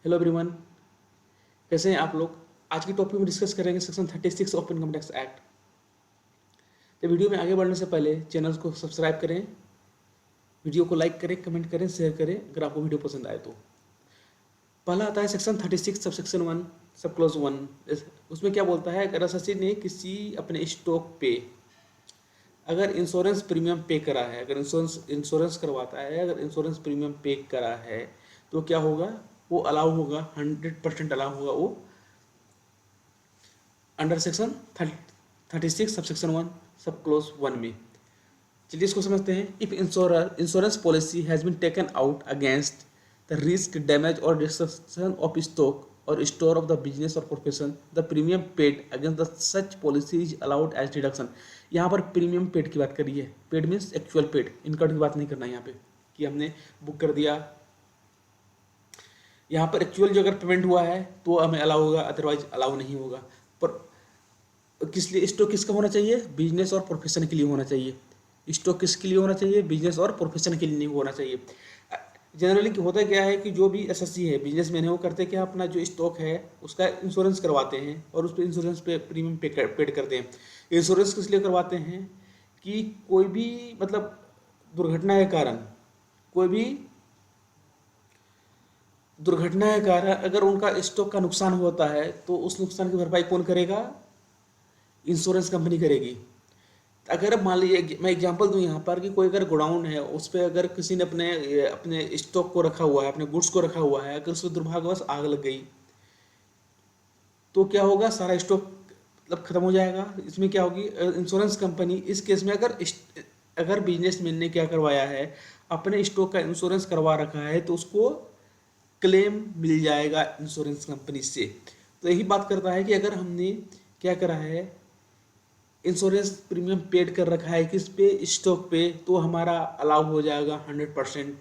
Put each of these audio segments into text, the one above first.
Hello everyone, कैसे हैं आप लोग। आज की टॉपिक में डिस्कस करेंगे section 36 of income tax act. तो वीडियो में आगे बढ़ने से पहले चैनल को सब्सक्राइब करें, वीडियो को लाइक करें, कमेंट करें, शेयर करें अगर आपको वीडियो पसंद आए तो। पहला आता है सेक्शन 36 सब सेक्शन 1 सब क्लोज 1। उसमें क्या बोलता है, अगर एसएससी ने किसी अपने स्टॉक पे अगर इंश्योरेंस प्रीमियम पे करा है, अगर इंश्योरेंस करवाता है, अगर इंश्योरेंस प्रीमियम पे करा है तो क्या होगा, वो अलाउ होगा, 100% अलाउ होगा वो अंडर सेक्शन 36 सब सेक्शन 1 सब क्लोज 1 में। चलिए इसको समझते हैं। If insurance policy has been taken out against the risk damage और डिस्ट्रक्शन ऑफ स्टॉक और स्टोर ऑफ द बिजनेस और profession, the premium paid against the such policy is allowed as deduction. यहाँ पर प्रीमियम पेड की बात करी है। Paid means actual paid, income की बात नहीं करना है यहाँ पे कि हमने बुक कर दिया। यहाँ पर एक्चुअल जो अगर पेमेंट हुआ है तो हमें अलाउ होगा, अदरवाइज अलाउ नहीं होगा। पर किस लिए स्टॉक किसका होना चाहिए, बिजनेस और प्रोफेशन के लिए होना चाहिए। स्टॉक किसके लिए होना चाहिए, बिजनेस और प्रोफेशन के लिए नहीं होना चाहिए। जनरली होता क्या है कि जो भी एसएससी है, बिजनेसमैन है, वो करते क्या, अपना जो स्टॉक है उसका इंश्योरेंस करवाते हैं और उस पर इंश्योरेंस पे प्रीमियम पेड करते हैं। इंश्योरेंस किस लिए करवाते हैं कि कोई भी मतलब दुर्घटना के कारण, कोई भी दुर्घटना के कारण अगर उनका स्टॉक का नुकसान होता है तो उस नुकसान की भरपाई कौन करेगा, इंश्योरेंस कंपनी करेगी। अगर मान लीजिए मैं एग्जांपल दूं यहाँ पर कि कोई अगर गोडाउन है, उस पर अगर किसी ने अपने अपने स्टॉक को रखा हुआ है, अपने गुड्स को रखा हुआ है, अगर उसको दुर्भाग्यवश आग लग गई तो क्या होगा, सारा स्टॉक मतलब खत्म हो जाएगा। इसमें क्या होगी, इंश्योरेंस कंपनी इस केस में अगर बिजनेसमैन ने क्या करवाया है, अपने स्टॉक का इंश्योरेंस करवा रखा है तो उसको क्लेम मिल जाएगा इंश्योरेंस कंपनी से। तो यही बात करता है कि अगर हमने क्या करा है, इंश्योरेंस प्रीमियम पेड कर रखा है किस पे, स्टॉक पे, तो हमारा अलाउ हो जाएगा, 100%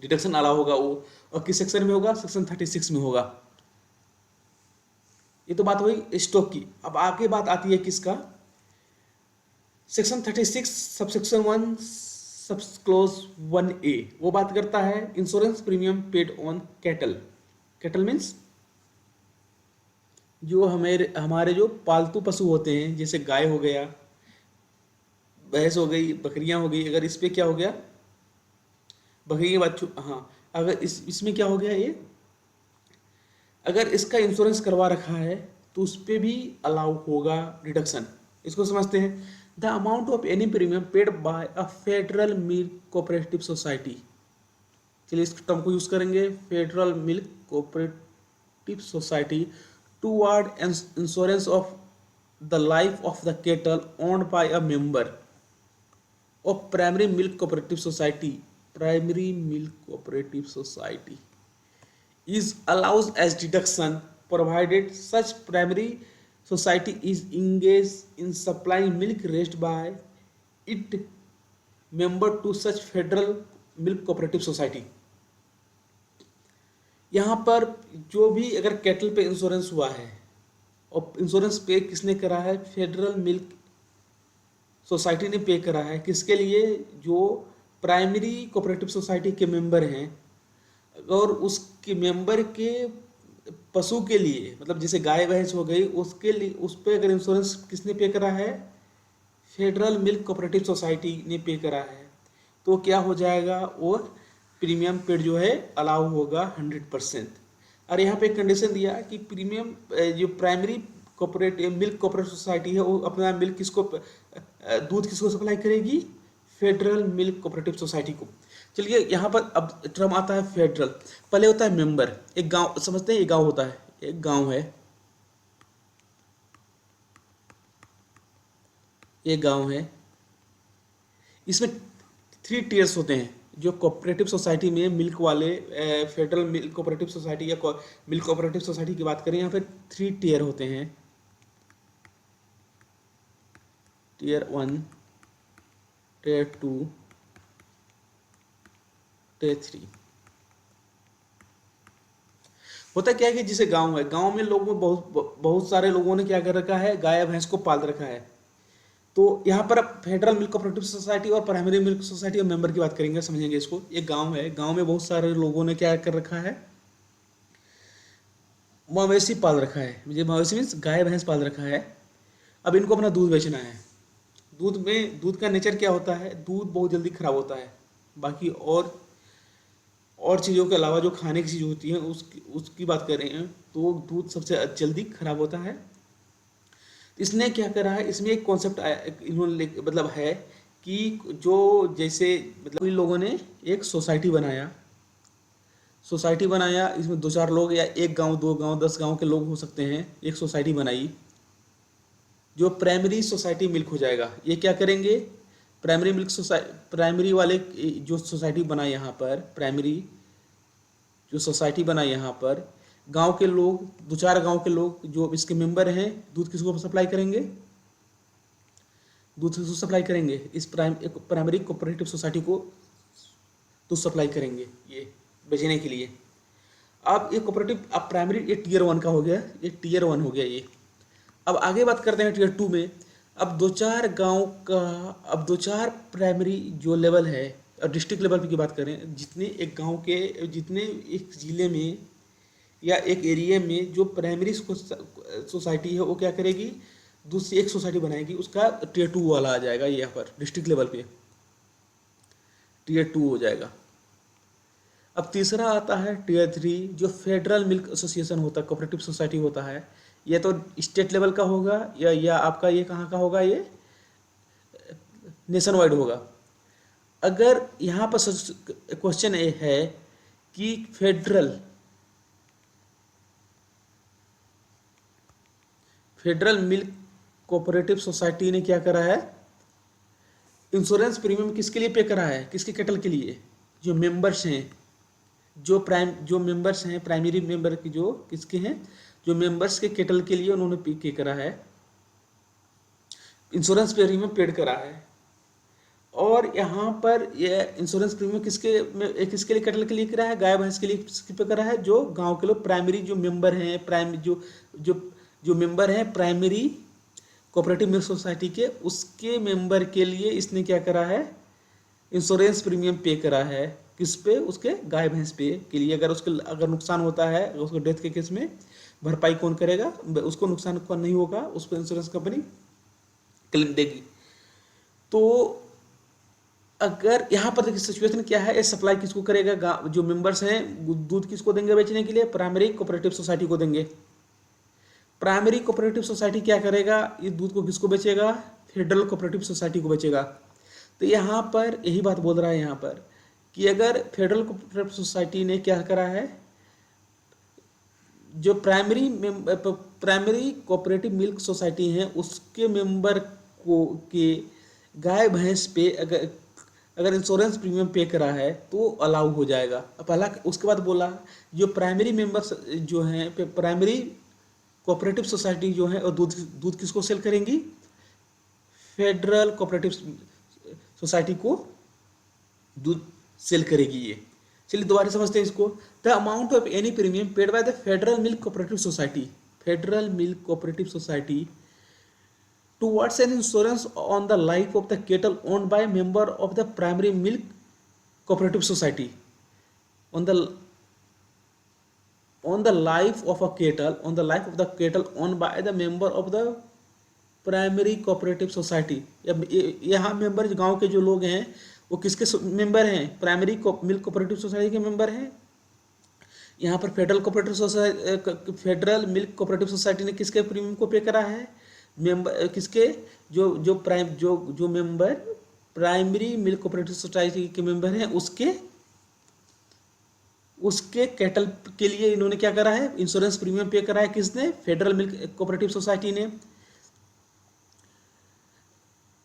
डिडक्शन अलाउ होगा वो। और किस सेक्शन में होगा, सेक्शन 36 में होगा। ये तो बात हुई स्टॉक की। अब आगे बात आती है किसका, सेक्शन 36 सब सेक्शन 1 सब क्लोज 1A। वो बात करता है insurance premium paid on cattle. Cattle means जो हमारे जो पालतू पशु होते हैं, जैसे गाय हो गया, भैंस हो गई, बकरियां हो गई। अगर इस पे क्या हो गया, बकरी के बच्चों, हाँ, अगर इसमें क्या हो गया, ये अगर इसका इंश्योरेंस करवा रखा है तो उस पर भी अलाउ होगा डिडक्शन। इसको समझते हैं। The amount of any premium paid bye a federal milk cooperative society. चलिए इस टर्म को यूज करेंगे, federal milk cooperative society toward insurance of the life of the kettle owned by a member of primary milk cooperative society, primary milk cooperative society is allows as deduction provided such primary society is engaged in supplying milk raised by it member to such federal milk cooperative society। यहाँ पर जो भी अगर cattle पे insurance हुआ है और insurance पे किसने करा है, फेडरल मिल्क सोसाइटी ने पे करा है। किसके लिए, जो प्राइमरी कोऑपरेटिव सोसाइटी के मेंबर हैं और उसके मेंबर के पशु के लिए, मतलब जैसे गाय भैंस हो गई, उसके लिए उस पर अगर इंश्योरेंस किसने पे करा है, फेडरल मिल्क कोऑपरेटिव सोसाइटी ने पे करा है, तो क्या हो जाएगा, वो प्रीमियम पेड जो है अलाउ होगा 100%। और यहाँ पे एक कंडीशन दिया कि प्रीमियम जो primary cooperative milk cooperative society है वो अपना मिल्क किसको, दूध किसको सप्लाई करेगी, फेडरल मिल्क कोऑपरेटिव सोसाइटी को। चलिए यहाँ पर अब टर्म आता है फेडरल। पहले होता है मेंबर। एक गांव समझते हैं, एक गांव होता है, एक गांव है, ये गांव है, इसमें 3 टीयर्स होते हैं। जो कोऑपरेटिव सोसाइटी में मिल्क वाले, फेडरल मिल्क कोऑपरेटिव सोसाइटी या मिल्क कोऑपरेटिव सोसाइटी की बात करें, यहाँ पे 3 टीयर होते हैं, टीयर 1, टीयर 2, टीयर 3। होता क्या है कि जैसे गांव है, गांव में लोगों बहुत बहुत सारे लोगों ने क्या कर रखा है, गाय भैंस को पाल रखा है। तो यहाँ पर अब फेडरल मिल्क कोऑपरेटिव सोसाइटी और प्राइमरी मिल्क सोसाइटी और मेंबर की बात करेंगे, समझेंगे इसको। ये गांव है, गांव में बहुत सारे लोगों ने क्या कर रखा है, मवेशी पाल रखा है, मुझे मवेशी मीन्स गाय भैंस पाल रखा है। अब इनको अपना दूध बेचना है। दूध का नेचर क्या होता है, दूध बहुत जल्दी खराब होता है। बाकी और चीज़ों के अलावा जो खाने की चीज़ होती है उसकी बात कर रहे हैं, तो दूध सबसे जल्दी खराब होता है। इसने क्या करा है, इसमें एक कॉन्सेप्ट इन्होंने मतलब है कि जो जैसे मतलब इन लोगों ने एक सोसाइटी बनाया, इसमें 2-4 लोग या 1 गांव 2 गांव 10 गांव के लोग हो सकते हैं, एक सोसाइटी बनाई जो प्राइमरी सोसाइटी मिल्क हो जाएगा। ये क्या करेंगे, प्राइमरी वाले जो सोसाइटी बनाए यहाँ पर, प्राइमरी जो सोसाइटी बनाई यहाँ पर, गांव के लोग 2-4 गांव के लोग जो इसके मेंबर हैं, दूध किसको सप्लाई करेंगे, दूध किसको सप्लाई करेंगे, इस प्राइमरी कोऑपरेटिव सोसाइटी को दूध सप्लाई करेंगे ये बेचने के लिए। अब ये कोऑपरेटिव, अब प्राइमरी ये टीयर 1 का हो गया, ये टीयर 1 हो गया ये। अब आगे बात करते हैं टीयर 2 में। अब 2-4 गांव का, अब 2-4 प्राइमरी जो लेवल है, और डिस्ट्रिक्ट लेवल की बात करें, जितने एक गांव के, जितने एक ज़िले में या एक एरिया में जो प्राइमरी सोसाइटी है, वो क्या करेगी, दूसरी एक सोसाइटी बनाएगी, उसका टीयर 2 वाला आ जाएगा यहाँ पर डिस्ट्रिक्ट लेवल पे, टीयर 2 हो जाएगा। अब तीसरा आता है टीयर 3, जो फेडरल मिल्क एसोसिएशन होता है, कोऑपरेटिव सोसाइटी होता है। ये तो स्टेट लेवल का होगा या आपका ये कहाँ का होगा, ये नेशन वाइड होगा। अगर यहाँ पर क्वेश्चन ये है कि फेडरल मिल्क कोऑपरेटिव सोसाइटी ने क्या करा है, इंश्योरेंस प्रीमियम किसके लिए पे करा है, किसके कैटल के लिए, जो मेंबर्स हैं, जो मेंबर्स हैं प्राइमरी मेंबर की, जो किसके हैं, जो मेंबर्स के कैटल के लिए उन्होंने पे करा है, इंश्योरेंस प्रीमियम पेड करा है। और यहाँ पर ये इंश्योरेंस प्रीमियम किसके लिए कैटल के लिए करा है, गाय भैंस के लिए पे करा है, जो गांव के लोग प्राइमरी जो मेंबर हैं, जो मेंबर हैं प्राइमरी कोऑपरेटिव मिल्क सोसाइटी के, उसके मेंबर के लिए इसने क्या करा है, इंश्योरेंस प्रीमियम पे करा है। किस पे, उसके गाय भैंस पे के लिए। अगर नुकसान होता है, उसको डेथ के केस में भरपाई कौन करेगा, उसको नुकसान कौन नहीं होगा, उस पर इंश्योरेंस कंपनी क्लेम देगी। तो अगर यहाँ पर देखिए सिचुएशन क्या है, सप्लाई किसको करेगा, जो मेंबर्स हैं दूध किसको देंगे बेचने के लिए, प्राइमरी कोऑपरेटिव सोसाइटी को देंगे। प्राइमरी कोऑपरेटिव सोसाइटी क्या करेगा, इस दूध को किसको बेचेगा, फेडरल कोऑपरेटिव सोसाइटी को बेचेगा। तो यहाँ पर यही बात बोल रहा है यहाँ पर कि अगर फेडरल कोऑपरेटिव सोसाइटी ने क्या करा है, जो प्राइमरी कोऑपरेटिव मिल्क सोसाइटी है, उसके मेंबर को के गाय भैंस पे अगर इंश्योरेंस प्रीमियम पे करा है तो अलाउ हो जाएगा। पहला, उसके बाद बोला जो प्राइमरी मेंबर्स जो हैं, प्राइमरी कोऑपरेटिव सोसाइटी जो है, और दूध किसको सेल करेंगी, फेडरल कोऑपरेटिव सोसाइटी को दूध सेल करेगी ये। चलिए दोबारा समझते हैं इसको। The amount of any premium paid by the federal milk cooperative society towards an insurance on the life of the cattle owned by a member of the primary milk cooperative society, on the life of the cattle owned by the member of the primary cooperative society. यहाँ member गांव के जो लोग हैं वो किसके member हैं, primary milk cooperative society के मेंबर हैं। यहाँ पर फेडरल मिल्क कोऑपरेटिव सोसाइटी ने किसके प्रीमियम को पे करा है, मेंबर किसके, जो member primary milk cooperative society के मेंबर हैं, उसके कैटल के लिए इन्होंने क्या करा है, इंश्योरेंस प्रीमियम पे करा है। किसने, फेडरल मिल्क कोऑपरेटिव सोसाइटी ने।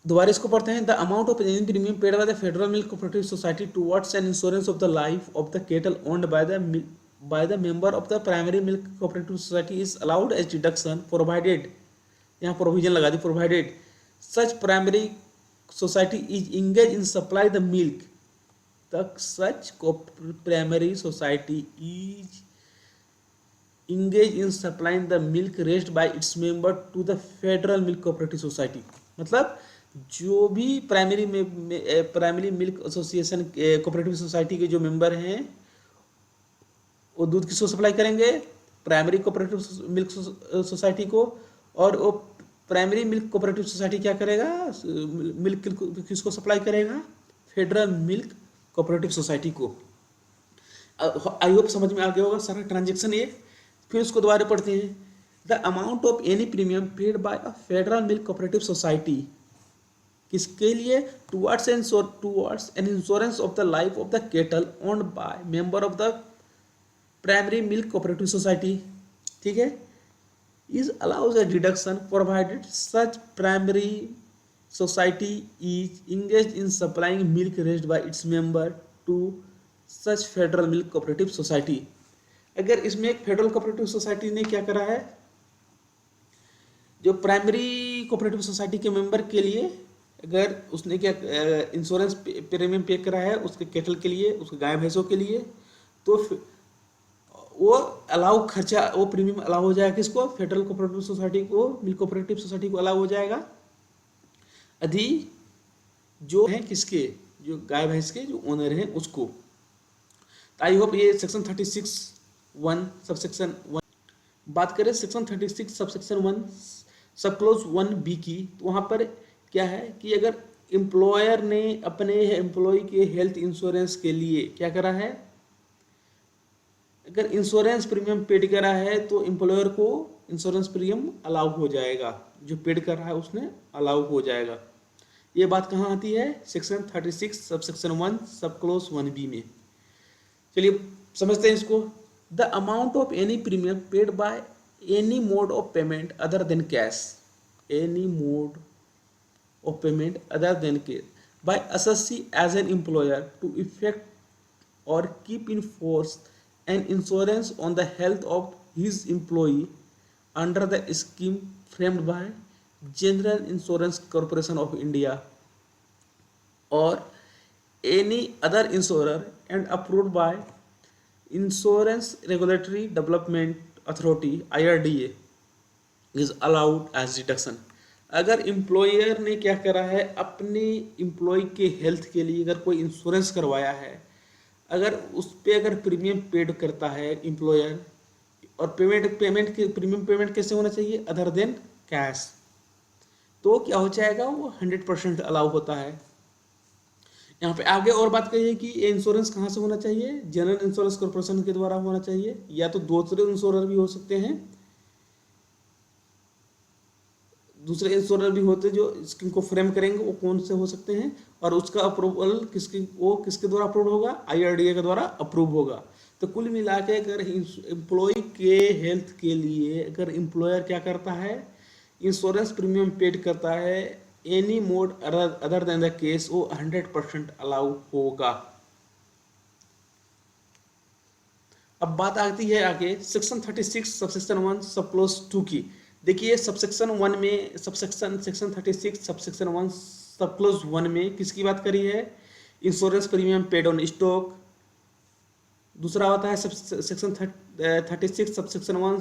दोबारा इसको पढ़ते हैं। The amount of any premium paid by the federal milk cooperative society towards an insurance of the life of the cattle owned by the member of the primary milk cooperative society is allowed as deduction provided, यहाँ provision लगा दी, provided such primary society is engage in supply the milk, तक such primary society is engage in supplying the milk raised by its member to the federal milk cooperative society. मतलब जो भी primary milk association cooperative society के जो member हैं वो दूध किसको सप्लाई करेंगे, प्राइमरी कोऑपरेटिव मिल्क सोसाइटी को, और वो प्राइमरी मिल्क कोऑपरेटिव सोसाइटी क्या करेगा, मिल्क किसको सप्लाई करेगा, फेडरल मिल्क कोऑपरेटिव सोसाइटी को। आई होप समझ में आ गया होगा सारा ट्रांजेक्शन ये। फिर उसको दोबारा पढ़ते हैं। The amount of any premium paid bye a federal milk cooperative society, किसके लिए, towards an insurance of the life of the kettle owned by member of the primary milk cooperative society, ठीक है, is allows a deduction provided such primary society is engaged in supplying milk raised by its member to such federal milk cooperative society। अगर इसमें एक federal cooperative society ने क्या करा है, जो प्राइमरी कोऑपरेटिव सोसाइटी के मेंबर के लिए अगर उसने क्या इंश्योरेंस प्रीमियम पे करा है उसके केटल के लिए, उसके गाय भैंसों के लिए, तो वो अलाउ खर्चा, वो प्रीमियम अलाउ हो जाएगा किसको, फेडरल कोऑपरेटिव सोसाइटी को, मिल्क कोऑपरेटिव सोसाइटी को अलाउ हो जाएगा यदि जो है किसके, जो गाय भैंस के जो ओनर हैं उसको। तो आई होप ये सेक्शन 36(1) सबसेक्शन 1 बात करें। सेक्शन 36 सबसेक्शन 1 सब क्लोज 1B की, तो वहाँ पर क्या है कि अगर एम्प्लॉयर ने अपने एम्प्लॉय के हेल्थ इंश्योरेंस के लिए क्या करा है, अगर इंश्योरेंस प्रीमियम पेड करा है तो एम्प्लॉयर को इंश्योरेंस प्रीमियम अलाउ हो जाएगा, जो पेड कर रहा है उसने अलाउ हो जाएगा। ये बात कहाँ आती है, सेक्शन 36 सबसेक्शन 1 सब क्लोज 1B में। चलिए समझते हैं इसको। The amount of any premium paid by any mode of payment other than cash, any mode of payment other than cash by assessee as an employer to effect or keep in force an insurance on the health of his employee under the scheme framed by General Insurance Corporation of India or any other insurer and approved by Insurance Regulatory Development Authority IRDA is allowed as deduction। अगर employer ने क्या करा है, अपने employ के health के लिए अगर कोई इंश्योरेंस करवाया है, अगर उस पर अगर प्रीमियम पेड करता है एम्प्लॉयर, और पेमेंट के प्रीमियम पेमेंट कैसे होना चाहिए, अदर देन कैश, तो क्या हो जाएगा, वो 100% अलाउ होता है। यहाँ पे आगे और बात करिए कि ये इंश्योरेंस कहाँ से होना चाहिए, जनरल इंश्योरेंस कॉर्पोरेशन के द्वारा होना चाहिए, या तो दूसरे इंश्योरर भी हो सकते हैं, दूसरे इंश्योरर भी होते जो स्कीम को फ्रेम करेंगे, वो कौन से हो सकते हैं, और उसका अप्रूवल किसके द्वारा अप्रूव होगा, IRDA के द्वारा अप्रूव होगा। तो कुल मिला के अगर एम्प्लॉय के हेल्थ के लिए अगर एम्प्लॉयर क्या करता है, इंश्योरेंस प्रीमियम पेड करता है, any mode other than the case, वो 100% अलाउ होगा। अब बात आती है आगे सेक्शन 36 सबसेक्शन 1 सब क्लोज 2 की। देखिए सबसेक्शन 1 में सेक्शन 36 सबसेक्शन 1 सब क्लोज 1 में किसकी बात करी है, insurance premium paid on stock. दूसरा होता है सेक्शन 36 सबसेक्शन 1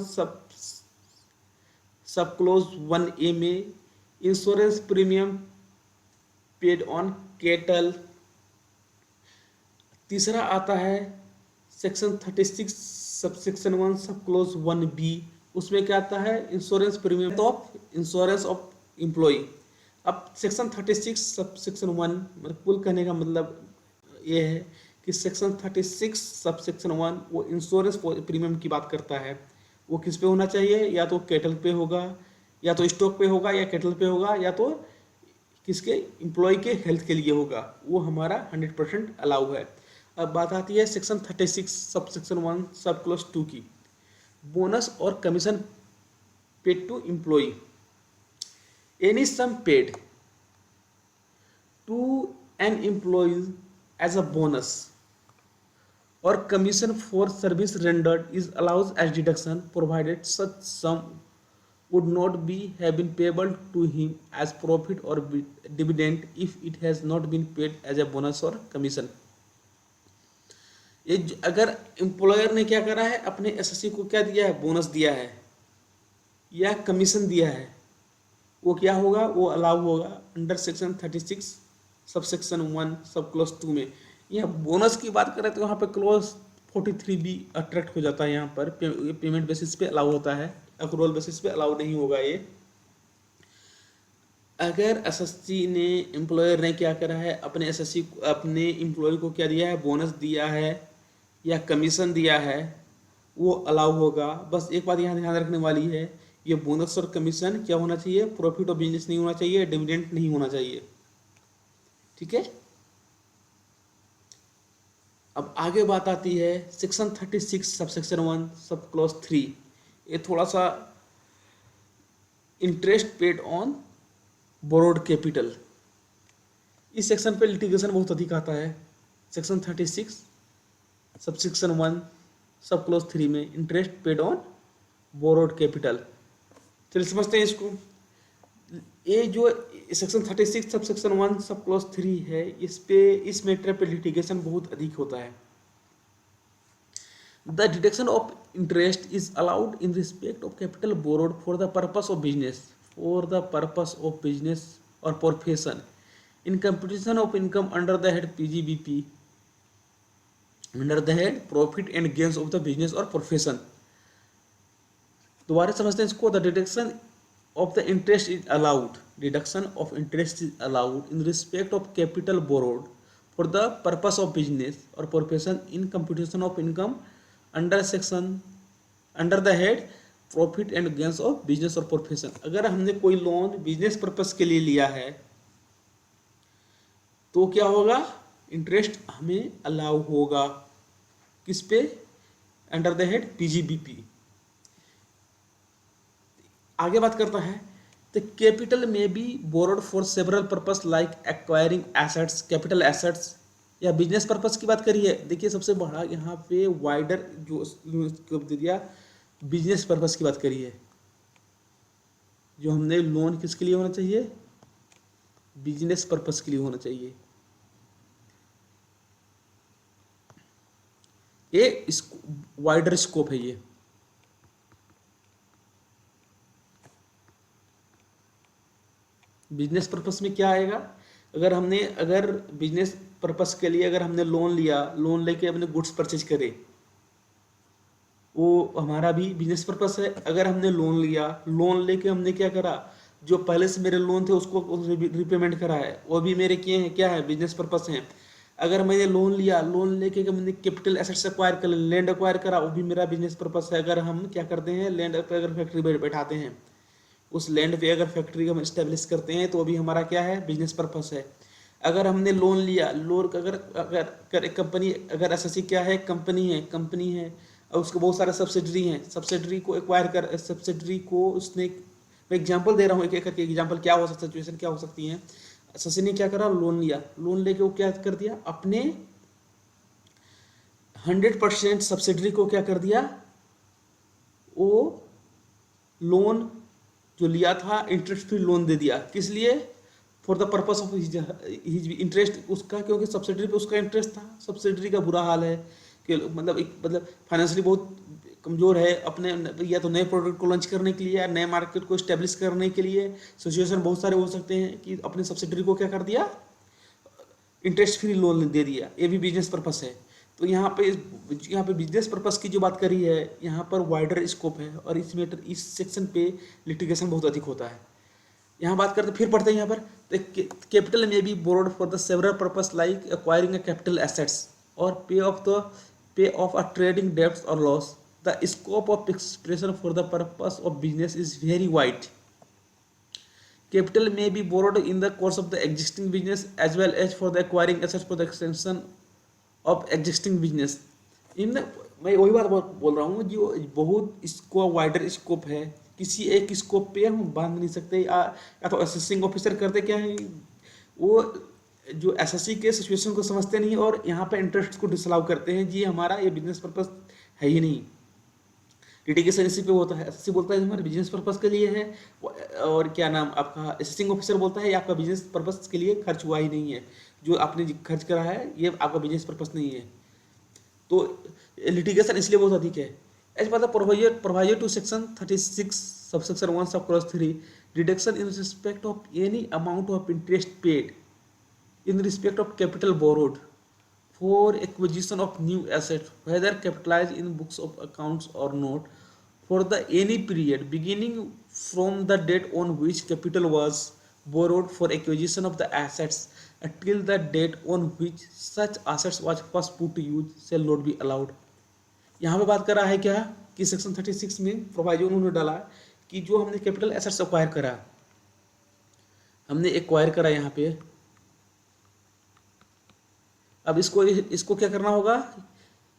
सब क्लोज 1A में insurance premium paid on kettle. तीसरा आता है सेक्शन 36 सबसेक्शन 1 सब क्लोज 1B, उसमें क्या आता है, इंश्योरेंस प्रीमियम ऑफ एम्प्लॉय। अब सेक्शन 36 सबसेक्शन 1 मतलब कुल कहने का मतलब ये है कि सेक्शन 36 सबसेक्शन 1 वो इंश्योरेंस प्रीमियम की बात करता है। वो किस पे होना चाहिए, या तो केटल पे होगा, या तो स्टॉक पे होगा, या केटल पे होगा, या तो किसके एम्प्लॉय के हेल्थ के लिए होगा, वो हमारा 100% अलाउ है। अब बात आती है सेक्शन 36 सबसेक्शन 1 सब क्लोज 2 की, बोनस और commission paid to employee. Any sum paid to an employee as a bonus or commission for service rendered is allowed as deduction provided such sum would not have been payable to him as profit or dividend if it has not been paid as a bonus or commission। ये अगर employer ने क्या करा है, अपने SSC को क्या दिया है, बोनस दिया है या कमीशन दिया है, वो क्या होगा, वो अलाउ होगा अंडर सेक्शन 36 सबसेक्शन 1 सब क्लोज 2 में। यह बोनस की बात करें तो यहाँ पे क्लोज 43 भी अट्रैक्ट हो जाता है यहाँ पर। पेमेंट बेसिस पे अलाउ होता है, अक्रूवल बेसिस पे अलाउ नहीं होगा ये। अगर एसएससी ने, एम्प्लॉयर ने क्या करा है, अपने एसएससी अपने एम्प्लॉय को क्या दिया है, बोनस दिया है या कमीशन दिया है, वो अलाउ होगा। बस एक बात यहाँ ध्यान रखने वाली है, ये बोनस और कमीशन क्या होना चाहिए, प्रॉफिट ऑफ बिजनेस नहीं होना चाहिए, डिविडेंड नहीं होना चाहिए। ठीक है। अब आगे बात आती है सेक्शन 36 सबसेक्शन 1 सब क्लॉज 3। ये थोड़ा सा interest paid on borrowed capital, इस सेक्शन पे लिटिगेशन बहुत अधिक आता है। सेक्शन 36 सबसेक्शन 1 सब क्लॉज 3 में interest paid on borrowed capital. चलिए समझते हैं इसको। ये जो section 36 sub section 1 sub clause 3 है, इस मैटर पे लिटिगेशन बहुत अधिक होता है। The deduction of interest is allowed in respect of capital borrowed for the purpose of business, for the purpose of business और profession in competition of income under the head PGBP, under the head profit and gains of the business और profession. दोबारा समझते हैं इसको। द डिडक्शन of the interest is allowed, deduction of interest is allowed in respect of capital borrowed for the purpose of business or profession in computation of income under the head profit and gains of business or profession। अगर हमने कोई loan business purpose के लिए लिया है तो क्या होगा, इंटरेस्ट हमें अलाउ होगा, किस पे, अंडर द हेड पीजीबीपी। आगे बात करता है तो कैपिटल में भी borrowed for several purpose like acquiring assets, capital assets या बिजनेस पर्पस की बात करिए। देखिए सबसे बड़ा यहाँ पे वाइडर जो दे दिया, बिजनेस पर्पस की बात करिए। जो हमने लोन किसके लिए होना चाहिए, बिजनेस पर्पस के लिए होना चाहिए। ये वाइडर स्कोप है ये। बिजनेस पर्पस में क्या आएगा, अगर बिजनेस पर्पस के लिए अगर हमने लोन लिया, लोन लेके अपने गुड्स परचेज करे, वो हमारा भी बिजनेस पर्पस है। अगर हमने लोन लिया, लोन लेके हमने क्या करा, जो पहले से मेरे लोन थे उसको रिपेमेंट करा है, वो भी मेरे किए हैं, क्या है, बिजनेस पर्पस है। अगर मैंने लोन लिया, लोन लेके मैंने कैपिटल एसेट्स एक्वायर कर, लैंड एक्वायर करा, वो भी मेरा बिजनेस पर्पस है। अगर हम क्या करते हैं, लैंड पे अगर फैक्ट्री बैठाते हैं, उस लैंड पे अगर फैक्ट्री हम इस्टेब्लिश करते हैं तो भी हमारा क्या है, बिजनेस पर्पस है। अगर हमने लोन लिया, लोन अगर कंपनी, अगर एसएससी क्या है, कंपनी है और उसके बहुत सारे सब्सिडरी हैं, सब्सिडरी को एक्वायर कर, सब्सिडरी को उसने, मैं एग्जांपल दे रहा हूँ एक एक करके एग्जांपल, क्या हो सकता है, सिचुएशन क्या हो सकती है। एसएससी ने क्या करा, लोन लिया, लोन लेके वो क्या कर दिया, अपने 100% सब्सिडरी को क्या कर दिया, वो लोन जो लिया था इंटरेस्ट फ्री लोन दे दिया। किस लिए, for the purpose of his interest उसका, क्योंकि सब्सिडरी पे उसका इंटरेस्ट था। सब्सिडरी का बुरा हाल है कि मतलब फाइनेंशियली बहुत कमज़ोर है, अपने या तो नए प्रोडक्ट को लॉन्च करने के लिए या नए मार्केट को इस्टेब्लिश करने के लिए सिचुएशन बहुत सारे हो सकते हैं कि अपने सब्सिडरी को क्या कर दिया, इंटरेस्ट फ्री लोन दे दिया। ये भी बिजनेस पर्पस है। तो यहाँ पे बिजनेस पर्पस की जो बात करी है, यहाँ पर वाइडर स्कोप है और इस मैटर, इस सेक्शन पे लिटिगेशन बहुत अधिक होता है। यहाँ बात करते, फिर पढ़ते हैं यहाँ पर, कैपिटल में भी borrowed for the several purpose like acquiring a capital assets और पे ऑफ अ ट्रेडिंग डेब्ट्स और loss. The scope of expression for the purpose of business is very wide. Capital may be borrowed in the course of the existing business as well as for the acquiring assets for the extension of existing business। मैं वही बात बोल रहा हूँ, जो बहुत इसको wider scope है, किसी एक स्कोप पे हम बांध नहीं सकते। या तो असेसिंग ऑफिसर करते क्या है, वो जो एसएससी के सिचुएशन को समझते नहीं और यहाँ पे इंटरेस्ट को डिसअलाउ करते हैं, जी हमारा ये बिजनेस पर्पस है ही नहीं। लिटिगेशन इसी पे होता है। एसएससी बोलता है हमारे बिजनेस पर्पस के लिए है, और क्या नाम आपका असिस्टिंग ऑफिसर बोलता है ये आपका बिजनेस पर्पस के लिए खर्च हुआ ही नहीं है, जो आपने खर्च करा है ये आपका बिजनेस पर्पस नहीं है। तो लिटिगेशन इसलिए बहुत अधिक है। As per provided to section 36 subsection 1 sub clause 3 deduction in respect of any amount of interest paid in respect of capital borrowed for acquisition of new asset, whether capitalized in books of accounts or not, for the any period beginning from the date on which capital was borrowed for acquisition of the assets until the date on which such assets was first put to use shall not be allowed. यहाँ पे बात कर रहा है क्या कि section 36 में proviso उन्होंने डाला कि जो हमने कैपिटल एसेट्स एक्वायर करा, हमने एक्वायर करा यहाँ पे, अब इसको इसको क्या करना होगा,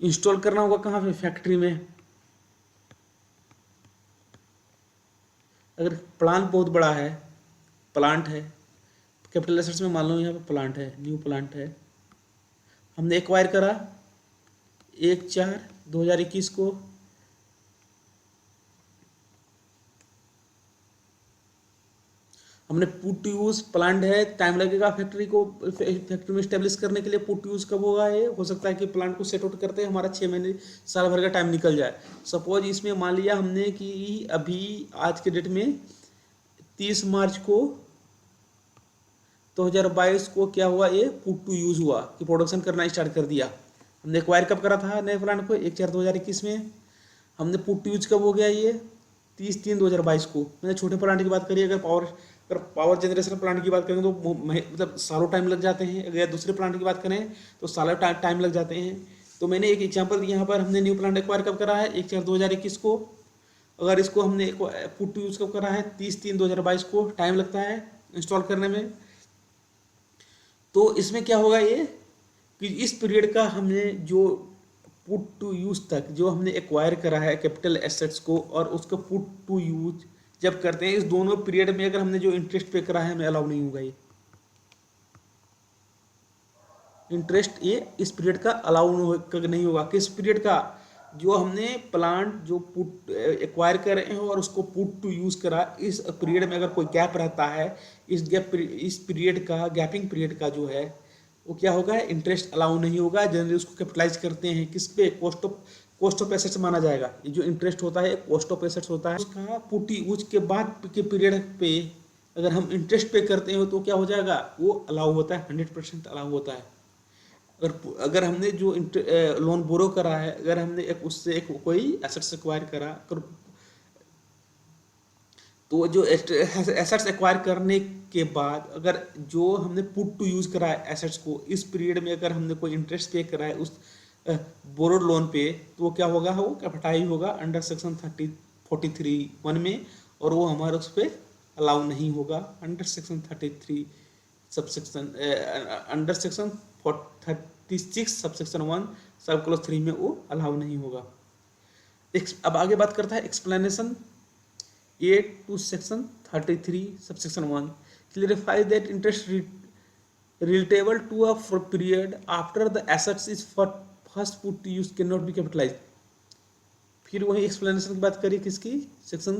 इंस्टॉल करना होगा कहाँ पे, फैक्ट्री में। अगर प्लांट बहुत बड़ा है, प्लांट है, कैपिटल एसेट्स में मान लो यहाँ पे प्लांट है, न्यू प्लांट है, हमने एक्वायर करा 1/4/2021 को, हमने पुट टू यूज प्लांट है, टाइम लगेगा फैक्ट्री को, फैक्ट्री में स्टेब्लिश करने के लिए। पुट टू यूज कब होगा, ये हो सकता है कि प्लांट को सेट आउट करते हैं हमारा 6 महीने साल भर का टाइम निकल जाए। सपोज इसमें मान लिया हमने कि अभी आज के डेट में 30 मार्च को 2022 को क्या हुआ, ये पुट टू यूज हुआ कि प्रोडक्शन करना स्टार्ट कर दिया। हमने एक्वायर कब करा था नए प्लांट को, 1/4/2021 में। हमने पुट टू यूज कब हो गया, ये 30/3/2022 को। मैंने छोटे प्लांट की बात करी, अगर पावर जनरेशन प्लांट की बात करें तो मतलब सालों टाइम लग जाते हैं, अगर दूसरे प्लांट की बात करें तो सालों टाइम लग जाते हैं। तो मैंने एक एग्जांपल यहाँ पर, हमने न्यू प्लांट एक्वायर कब करा है, 1/4/2021 को। अगर इसको हमने पुट टू यूज कब करा है, 30/3/2022 को। टाइम लगता है इंस्टॉल करने में। तो इसमें क्या होगा ये कि इस पीरियड का हमने जो पुट टू यूज तक जो हमने एक्वायर करा है कैपिटल एसेट्स को, और उसको पुट टू यूज जब करते हैं, इस दोनों पीरियड में अगर हमने जो इंटरेस्ट पे करा है हमें अलाउ नहीं होगा। ये इंटरेस्ट ये इस पीरियड का अलाउ नहीं होगा। किस पीरियड का, जो हमने प्लांट जो पुट एक्वायर कर रहे हैं और उसको पुट टू यूज करा, इस पीरियड में अगर कोई गैप रहता है, इस पीरियड का, गैपिंग पीरियड का जो है वो क्या होगा, इंटरेस्ट अलाउ नहीं होगा। जनरली उसको कैपिटलाइज करते हैं किस पे, कॉस्ट ऑफ एसेट्स माना जाएगा। ये जो इंटरेस्ट होता है कॉस्ट ऑफ एसेट्स होता है। उसका पुट यूज के बाद के पीरियड पे अगर हम इंटरेस्ट पे करते हैं तो क्या हो जाएगा, वो अलाउ होता है, 100% अलाउ होता है। अगर हमने जो लोन बोरो करा है, अगर हमने उससे कोई एसेट्स एक्वायर करा, तो जो एसेट्स एक्वायर करने के बाद अगर जो हमने पुट टू यूज करा है एसेट्स को, इस पीरियड में अगर हमने कोई इंटरेस्ट पे करा है उस बोरोड लोन पे, तो वो क्या होगा, वो कैपिटाइज होगा अंडर सेक्शन 43(1) में, और वो हमारे उस पर अलाउ नहीं होगा under section 33 subsection under section 36 subsection 1 sub clause 3 में वो अलाउ नहीं होगा। अब आगे बात करता है explanation 8 to section 33 subsection 1 clarifies that interest relatable to a period after the assets is first put to use cannot be capitalized। फिर वही एक्सप्लेनेशन की बात करिए किसकी, सेक्शन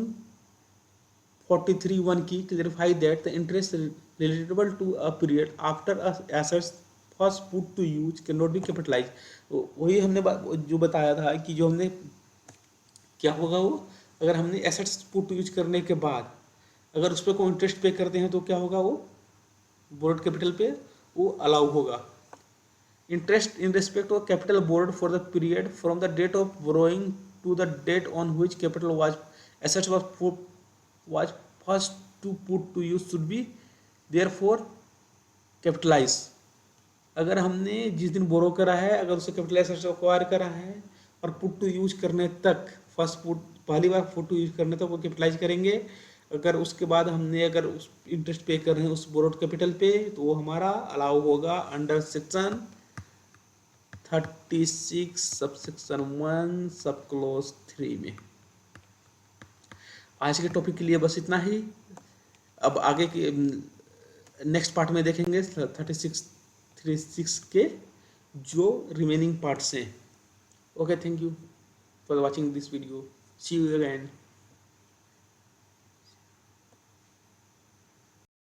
43(1) की, clarify that the interest relatable to a period after assets first put to use can not be capitalize. वही हमने जो बताया था कि जो हमने क्या होगा, वो अगर हमने एसेट्स पुट यूज करने के बाद अगर उस पर कोई इंटरेस्ट पे करते हैं तो क्या होगा, वो बोर्ड कैपिटल पे वो अलाउ होगा। Interest in respect of capital borrowed for the period from the date of borrowing to the date on which capital was assets was first to put to use should be therefore capitalize. अगर हमने जिस दिन बोरो करा है, अगर उसे capital assets acquire करा है और पुट टू यूज करने तक, फर्स्ट पुट पहली बार पुट टू यूज करने तक वो कैपिटलाइज करेंगे। अगर उसके बाद हमने अगर उस इंटरेस्ट पे कर रहे हैं उस बोरोड कैपिटल पे, तो वो हमारा अलाउ होगा under section 36 subsection 1 sub clause 3 में। आज के टॉपिक के लिए बस इतना ही। अब आगे के नेक्स्ट पार्ट में देखेंगे 36 के जो रिमेनिंग पार्ट्स हैं। Okay, thank you for watching this video. See you again.